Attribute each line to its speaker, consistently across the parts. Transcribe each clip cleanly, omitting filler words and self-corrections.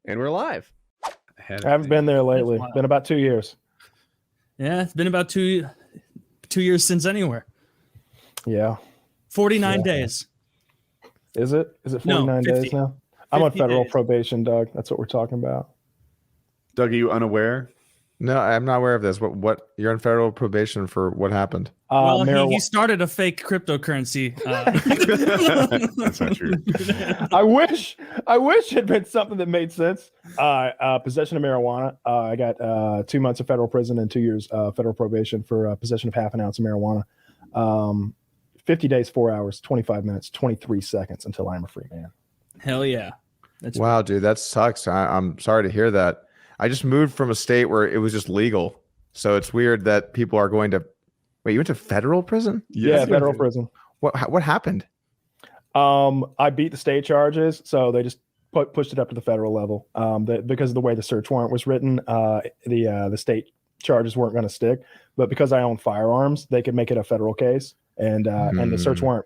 Speaker 1: And we're live.
Speaker 2: I haven't been there lately. Been about 2 years.
Speaker 3: Yeah, it's been about two years since anywhere.
Speaker 2: Yeah.
Speaker 3: 49 days.
Speaker 2: Is it 49 days now? I'm on federal probation, Doug. That's what we're talking about.
Speaker 4: Doug, are you unaware?
Speaker 1: No, I'm not aware of this. What you're on federal probation for? What happened?
Speaker 3: Well, he started a fake cryptocurrency.
Speaker 4: That's not true.
Speaker 2: I wish it had been something that made sense. Possession of marijuana. I got 2 months of federal prison and 2 years federal probation for possession of half an ounce of marijuana. 50 days, 4 hours, 25 minutes, 23 seconds until I'm a free man.
Speaker 3: Hell yeah.
Speaker 1: Wow, dude, that sucks. I'm sorry to hear that. I just moved from a state where it was just legal. So it's weird that people are going to... Wait, you went to federal prison?
Speaker 2: Yeah, federal prison.
Speaker 1: What happened?
Speaker 2: I beat the state charges, so they just pushed it up to the federal level. Because of the way the search warrant was written, the state charges weren't going to stick. But because I own firearms, they could make it a federal case, and the search warrant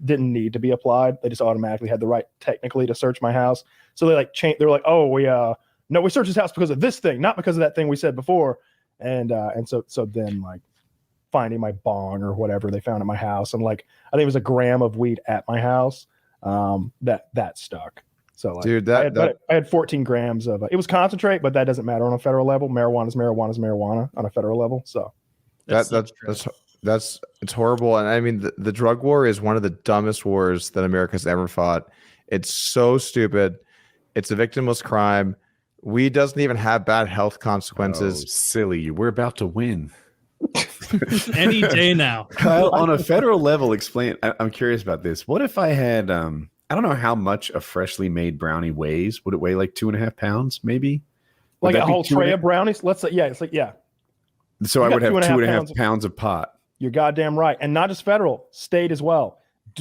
Speaker 2: didn't need to be applied. They just automatically had the right technically to search my house. So they they were like, oh, we searched his house because of this thing, not because of that thing we said before. And so then finding my bong or whatever they found at my house, and I think it was a gram of weed at my house, that stuck. So
Speaker 1: dude,
Speaker 2: I had 14 grams of it was concentrate, but that doesn't matter on a federal level. Marijuana is marijuana on a federal level. So
Speaker 1: that's it's horrible. And I mean, the drug war is one of the dumbest wars that America's ever fought. It's so stupid. It's a victimless crime. Weed doesn't even have bad health consequences.
Speaker 4: Oh, silly. We're about to win.
Speaker 3: Any day now.
Speaker 4: Kyle, on a federal level, explain. I'm curious about this. What if I had, I don't know how much a freshly made brownie weighs. Would it weigh like 2.5 pounds, maybe?
Speaker 2: Like a whole tray of brownies? Let's say, yeah, yeah.
Speaker 4: So I would have 2.5 pounds of pot.
Speaker 2: You're goddamn right. And not just federal, state as well.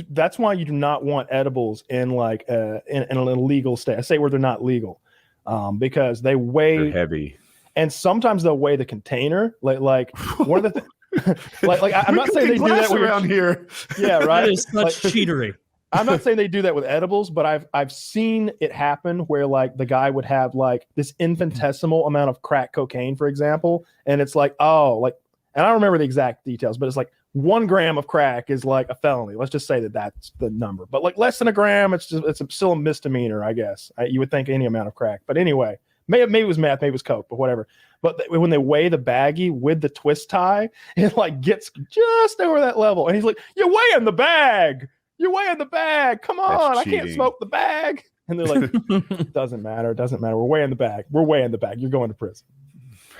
Speaker 2: That's why you do not want edibles in in an illegal state. I say where they're not legal. Because they're
Speaker 4: heavy,
Speaker 2: and sometimes they'll weigh the container. Like one of the I'm not saying they do that
Speaker 4: around here.
Speaker 2: Yeah, right.
Speaker 3: That is such cheatery.
Speaker 2: I'm not saying they do that with edibles, but I've seen it happen where the guy would have this infinitesimal amount of crack cocaine, for example, and it's and I don't remember the exact details, but it's 1 gram of crack is a felony. Let's just say that's the number. But less than a gram, it's still a misdemeanor, I guess. You would think any amount of crack. But anyway, maybe it was meth, maybe it was coke, but whatever. But when they weigh the baggie with the twist tie, it gets just over that level. And he's like, "You're weighing the bag. You're weighing the bag. Come on, I can't smoke the bag." And they're like, "Doesn't matter. It doesn't matter. We're weighing the bag. We're weighing the bag. You're going to prison."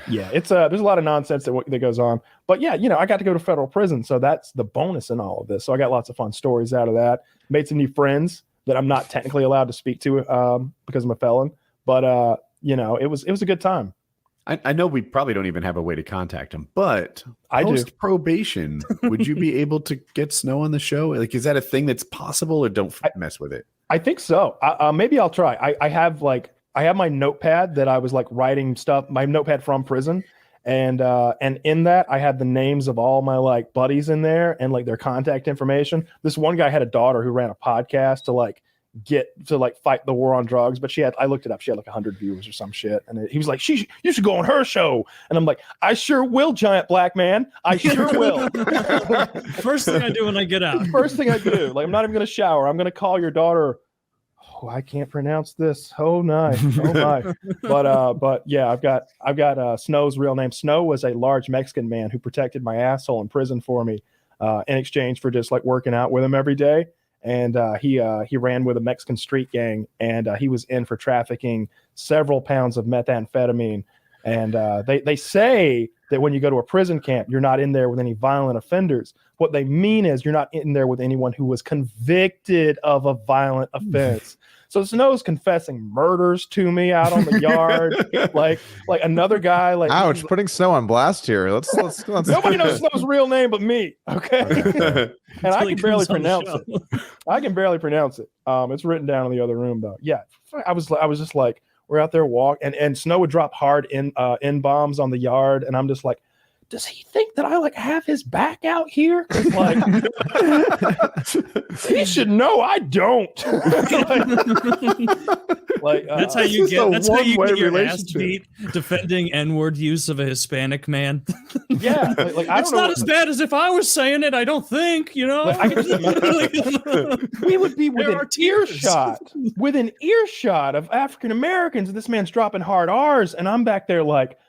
Speaker 2: Yeah, it's there's a lot of nonsense that goes on, but yeah, I got to go to federal prison, so that's the bonus in all of this. So I got lots of fun stories out of that. Made some new friends that I'm not technically allowed to speak to because I'm a felon, but it was a good time.
Speaker 4: I know we probably don't even have a way to contact him, but
Speaker 2: I do.
Speaker 4: Probation, would you be able to get Snow on the show? Is that a thing that's possible, or don't mess with it?
Speaker 2: I think so. Maybe I'll try. I have my notepad that I was writing stuff, my notepad from prison. And in that I had the names of all my buddies in there and their contact information. This one guy had a daughter who ran a podcast to fight the war on drugs, but I looked it up. She had 100 viewers or some shit. And he was like, you should go on her show. And I'm like, I sure will, giant black man. I sure will.
Speaker 3: First thing I do when I get out.
Speaker 2: First thing I do. I'm not even going to shower. I'm going to call your daughter. Oh, I can't pronounce this. Oh my. But yeah, I've got Snow's real name. Snow was a large Mexican man who protected my asshole in prison for me, in exchange for just working out with him every day. And he ran with a Mexican street gang, and he was in for trafficking several pounds of methamphetamine. And they say that when you go to a prison camp, you're not in there with any violent offenders. What they mean is you're not in there with anyone who was convicted of a violent offense. So Snow's confessing murders to me out on the yard, like another guy.
Speaker 1: Ouch! Putting Snow on blast here. Let's
Speaker 2: Nobody knows Snow's real name but me. Okay, and I can barely pronounce it. I can barely pronounce it. It's written down in the other room though. Yeah, I was just we're out there and Snow would drop hard in bombs on the yard, and I'm just like, does he think that I like have his back out here? 'Cause, like, he should know I don't.
Speaker 3: That's how you
Speaker 4: This is
Speaker 3: get.
Speaker 4: a
Speaker 3: That's how you
Speaker 4: one-way
Speaker 3: get your ass
Speaker 4: relationship.
Speaker 3: beat defending N-word use of a Hispanic man.
Speaker 2: Yeah, like I
Speaker 3: It's
Speaker 2: don't know.
Speaker 3: not as bad as if I was saying it. I don't think. You know,
Speaker 2: Like, I can we would be
Speaker 3: There
Speaker 2: within
Speaker 3: are tears.
Speaker 2: earshot of African Americans, and this man's dropping hard R's, and I'm back there like,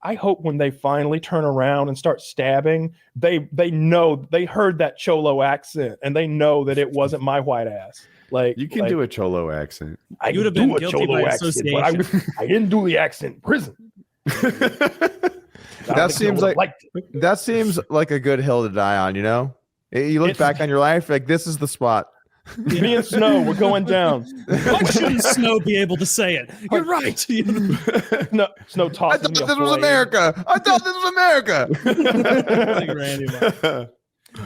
Speaker 2: I hope when they finally turn around and start stabbing, they know they heard that Cholo accent and they know that it wasn't my white ass. Like
Speaker 4: You can do a Cholo accent.
Speaker 2: I
Speaker 3: You would have
Speaker 2: can
Speaker 3: been
Speaker 2: do a
Speaker 3: guilty
Speaker 2: Cholo
Speaker 3: by
Speaker 2: accent, but I didn't do the accent in prison.
Speaker 1: That seems like a good hill to die on. You know, you look back on your life like this is the spot.
Speaker 2: Me and Snow, we're going down.
Speaker 3: Why shouldn't Snow be able to say it? You're right.
Speaker 2: Snow
Speaker 1: I
Speaker 2: tosses
Speaker 1: thought
Speaker 2: me a
Speaker 1: this was
Speaker 2: blade.
Speaker 1: America. I thought this was America.
Speaker 3: Like Randy Martin.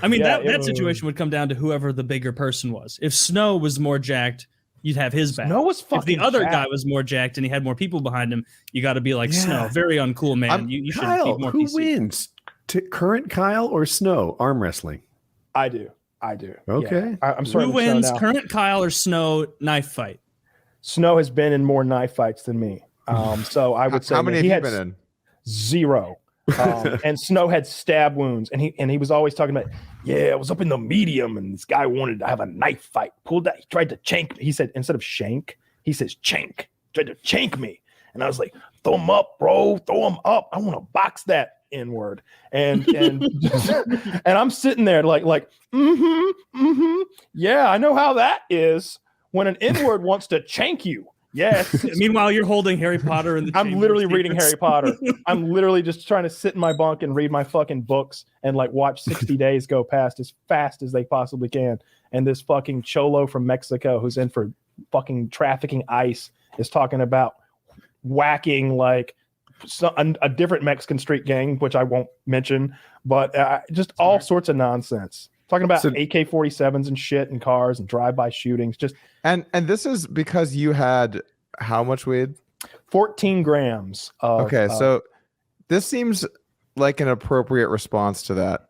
Speaker 3: I mean,
Speaker 2: Yeah,
Speaker 3: that situation would come down to whoever the bigger person was. If Snow was more jacked, you'd have his back.
Speaker 2: Snow was
Speaker 3: If
Speaker 2: fucking
Speaker 3: the other
Speaker 2: jacked.
Speaker 3: guy was more jacked and he had more people behind him, you got to be like,
Speaker 4: Yeah.
Speaker 3: Snow, very uncool, man. You should
Speaker 4: Kyle,
Speaker 3: be more
Speaker 4: who
Speaker 3: PC.
Speaker 4: wins? Current Kyle or Snow arm wrestling?
Speaker 2: I do.
Speaker 4: Okay.
Speaker 2: Yeah. I'm sorry.
Speaker 3: Who wins, current Kyle or Snow knife fight?
Speaker 2: Snow has been in more knife fights than me. So I would say
Speaker 1: How many
Speaker 2: that
Speaker 1: have
Speaker 2: he
Speaker 1: you
Speaker 2: had
Speaker 1: been in?
Speaker 2: 0. And Snow had stab wounds, and he was always talking about, yeah, I was up in the medium, and this guy wanted to have a knife fight. Pulled that, he tried to chank. He said instead of shank, he says chank. Tried to chank me, and I was like, throw him up, bro, throw him up. I want to box that N-word, and and I'm sitting there like, yeah, I know how that is when an N-word wants to chank you. Yes.
Speaker 3: Meanwhile, you're holding Harry Potter in the
Speaker 2: I'm
Speaker 3: Chamber
Speaker 2: literally
Speaker 3: of
Speaker 2: reading
Speaker 3: Secrets.
Speaker 2: Harry Potter. I'm literally just trying to sit in my bunk and read my fucking books and like watch 60 days go past as fast as they possibly can. And this fucking cholo from Mexico who's in for fucking trafficking ice is talking about whacking like a different Mexican street gang, which I won't mention, but just all sorts of nonsense. Talking about AK-47s and shit and cars and drive-by shootings. Just
Speaker 1: And this is because you had how much weed?
Speaker 2: 14 grams.
Speaker 1: Okay, so this seems like an appropriate response to that.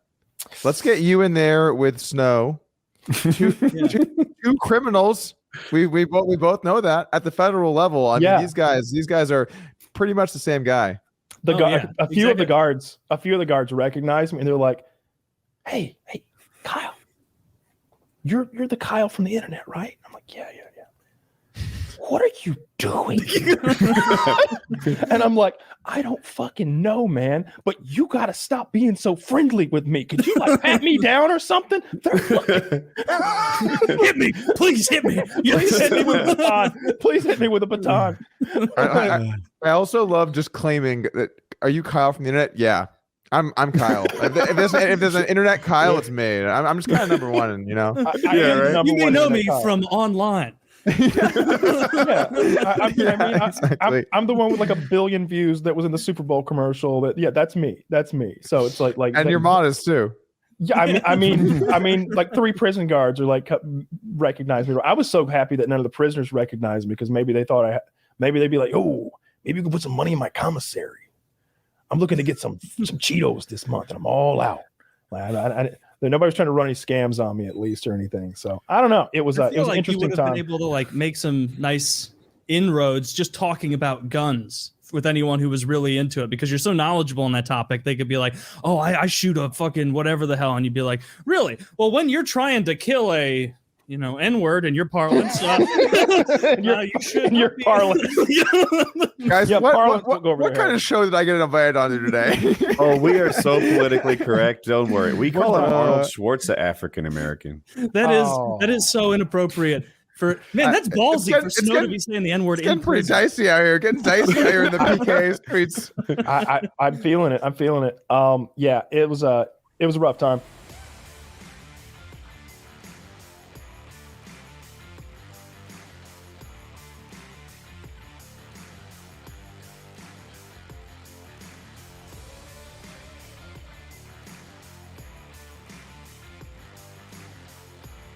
Speaker 1: Let's get you in there with Snow. Two criminals. We both know that at the federal level. I mean, these guys are pretty much the same guy.
Speaker 2: A few of the guards recognize me and they're like, "Hey, Kyle, you're the Kyle from the internet, right?" I'm like, yeah. What are you doing? And I'm like, I don't fucking know, man, but you got to stop being so friendly with me. Could you like pat me down or something?
Speaker 3: Hit me. Please hit me.
Speaker 2: Please hit me with a baton. Please hit me with a baton.
Speaker 1: I also love just claiming that. Are you Kyle from the internet? Yeah. I'm Kyle. If there's an internet Kyle, it's me. I'm just kind of number one, you know.
Speaker 3: You may know me from online.
Speaker 2: I'm the one with like 1 billion views that was in the Super Bowl commercial. That's me. So it's like
Speaker 1: and your modest too.
Speaker 2: Yeah, I mean, like 3 prison guards are like recognize me. I was so happy that none of the prisoners recognized me because maybe they thought maybe they'd be like, oh, maybe you can put some money in my commissary. I'm looking to get some Cheetos this month, and I'm all out. Nobody's trying to run any scams on me, at least, or anything. So I don't know. It was an interesting
Speaker 3: you would have
Speaker 2: time.
Speaker 3: been able to like make some nice inroads just talking about guns with anyone who was really into it because you're so knowledgeable on that topic. They could be like, "Oh, I shoot a fucking whatever the hell," and you'd be like, "Really? Well, when you're trying to kill a N-word in your parlance, you should
Speaker 2: in your parlance."
Speaker 1: Guys,
Speaker 2: parlance
Speaker 1: what kind of show did I get invited on to today?
Speaker 4: Oh, we are so politically correct. Don't worry. We call him Arnold Schwarzenegger African American.
Speaker 3: That is so inappropriate. That's ballsy for Snow to be saying the N-word.
Speaker 1: It's getting pretty dicey out here. Getting dicey out here in the PKA streets.
Speaker 2: I'm feeling it. Yeah, it was a rough time.